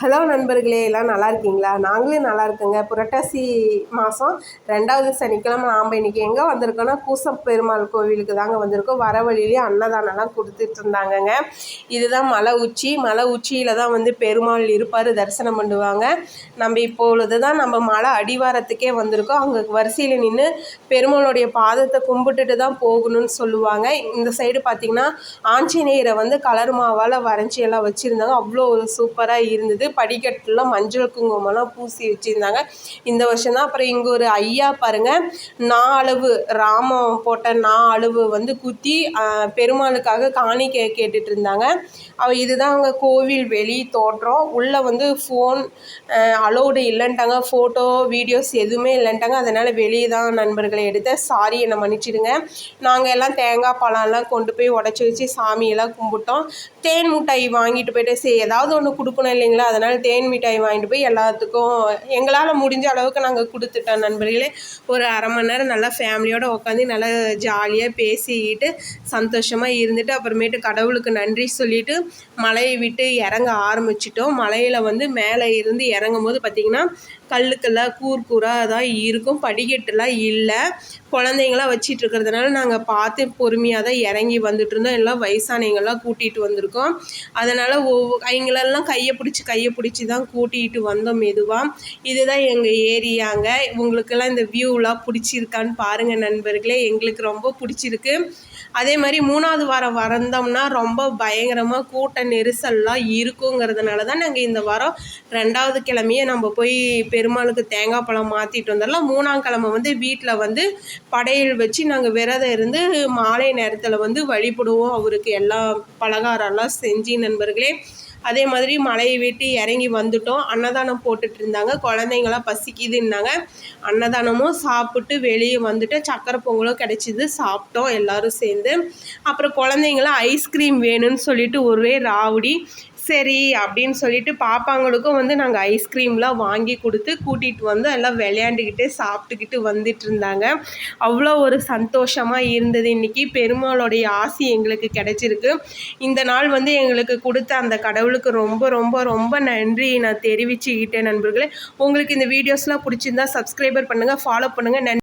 Hello நண்பர்களே, எல்லாம் நல்லா இருக்கீங்களா? நாங்களும் நல்லா இருக்கோங்க. புரட்டாசி மாதம் 2வது சனிக்கிழமை நாம் இன்றைக்கி எங்கே வந்திருக்கோன்னா கூசம் பெருமாள் கோவிலுக்கு தாங்க வந்திருக்கோம். வர வழியிலே அன்னதானம்லாம் கொடுத்துட்ருந்தாங்கங்க. இதுதான் மலை உச்சியில் தான் வந்து பெருமாள் இருப்பார், தரிசனம் பண்ணுவாங்க. நம்ம இப்பொழுது தான் நம்ம மலை அடிவாரத்துக்கே வந்திருக்கோம். அங்கே வரிசையில் நின்று பெருமாளுடைய பாதத்தை கும்பிட்டுட்டு தான் போகணும்னு சொல்லுவாங்க. இந்த சைடு பார்த்திங்கன்னா ஆஞ்சநேயரை வந்து கலர் மாவால் வரைஞ்சி எல்லாம் வச்சுருந்தாங்க. அவ்வளோ ஒரு சூப்பராக இருந்தது. படிக்கட்டுலாம் மஞ்சள் குங்குமம்லாம் பூசி வச்சுருந்தாங்க. இந்த வருஷம் தான். அப்புறம் இங்கே ஒரு ஐயா பாருங்கள், அளவு ராமம் போட்ட அளவு வந்து குத்தி பெருமாளுக்காக காணிக்கை கேட்டுட்டு இருந்தாங்க. இதுதான் அங்கே கோவில் வெளி தோற்றம். உள்ளே வந்து ஃபோன் அலோடு இல்லைன்ட்டாங்க, ஃபோட்டோ வீடியோஸ் எதுவுமே இல்லைன்ட்டாங்க. அதனால் வெளியே தான் நண்பர்களை எடுத்தேன். சாரி, என்னை மன்னிச்சிடுங்க. நாங்கள் எல்லாம் தேங்காய் பழம்லாம் கொண்டு போய் உடச்சி வச்சு சாமியெல்லாம் கும்பிட்டோம். தேன் மிட்டாய் வாங்கிட்டு போய்ட்டு சரி ஏதாவது ஒன்று கொடுக்கணும் இல்லைங்களா, அதனால் தேன் மிட்டாய் வாங்கிட்டு போய் எல்லாத்துக்கும் எங்களால் முடிஞ்ச அளவுக்கு நாங்கள் கொடுத்துட்டோம் நண்பர்களே. ஒரு அரை மணி நேரம் நல்லா ஃபேமிலியோடு உட்காந்து நல்லா ஜாலியாக பேசிக்கிட்டு சந்தோஷமாக இருந்துட்டு அப்புறமேட்டு கடவுளுக்கு நன்றி சொல்லிவிட்டு மலையை விட்டு இறங்க ஆரம்பிச்சிட்டோம். மலையில் வந்து மேலே இருந்து இறங்கும் போது பார்த்திங்கன்னா கல்லுக்கெல்லாம் கூராக தான் இருக்கும், படிக்கட்டுலாம் இல்லை. குழந்தைங்களாம் வச்சிட்டு இருக்கிறதுனால நாங்கள் பார்த்து பொறுமையாக தான் இறங்கி வந்துட்டு இருந்தோம். எல்லாம் வயசானவங்கெல்லாம் கூட்டிகிட்டு வந்திருக்கோம். அதனால் அவங்களெல்லாம் கையை பிடிச்சி தான் கூட்டிகிட்டு வந்தோம் மெதுவாக. இதுதான் எங்கள் ஏரியாங்க. உங்களுக்கெல்லாம் இந்த வியூலாம் பிடிச்சிருக்கான்னு பாருங்கள் நண்பர்களே. எங்களுக்கு ரொம்ப பிடிச்சிருக்கு. அதே மாதிரி 3வது வாரம் வந்தோம்னா ரொம்ப பயங்கரமாக கூட்ட நெரிசல்லாம் இருக்குங்கிறதுனால தான் நாங்கள் இந்த வாரம் 2வது கிழமையே நம்ம போய் பெருமாளுக்கு தேங்காய் பழம் மாற்றிட்டு வந்துடலாம். 3ஆம் கிழமை வந்து வீட்டில் வந்து படையல் வச்சு நாங்கள் விரதம் இருந்து மாலை நேரத்தில் வந்து வழிபடுவோம் அவருக்கு எல்லா பலகாரம்லாம் செஞ்சு நண்பர்களே. அதே மாதிரி மலையை விட்டு இறங்கி வந்துட்டோம். அன்னதானம் போட்டுட்டு இருந்தாங்க. குழந்தைங்களாம் பசிக்குதுன்னாங்க. அன்னதானமும் சாப்பிட்டு வெளியே வந்துட்டு சக்கரை பொங்கலும் கிடச்சிது, சாப்பிட்டோம் எல்லோரும் சேர்ந்து. அப்புறம் குழந்தைங்களாம் ஐஸ்கிரீம் வேணும்னு சொல்லிட்டு ஒரே ராவடி. சரி அப்படின்னு சொல்லிட்டு பாப்பாங்களுக்கும் வந்து நாங்கள் ஐஸ்கிரீம்லாம் வாங்கி கொடுத்து கூட்டிகிட்டு வந்து எல்லாம் விளையாண்டுக்கிட்டே சாப்பிட்டுக்கிட்டு வந்துட்டு இருந்தாங்க. அவ்வளோ ஒரு சந்தோஷமாக இருந்தது. இன்றைக்கி பெருமாளுடைய ஆசி எங்களுக்கு கிடைச்சிருக்கு. இந்த நாள் வந்து எங்களுக்கு கொடுத்த அந்த கடவுளுக்கு ரொம்ப ரொம்ப ரொம்ப நன்றி நான் தெரிவிச்சுக்கிட்டேன் நண்பர்களே. உங்களுக்கு இந்த வீடியோஸ்லாம் பிடிச்சிருந்தா சப்ஸ்கிரைபர் பண்ணுங்கள், ஃபாலோ பண்ணுங்கள்.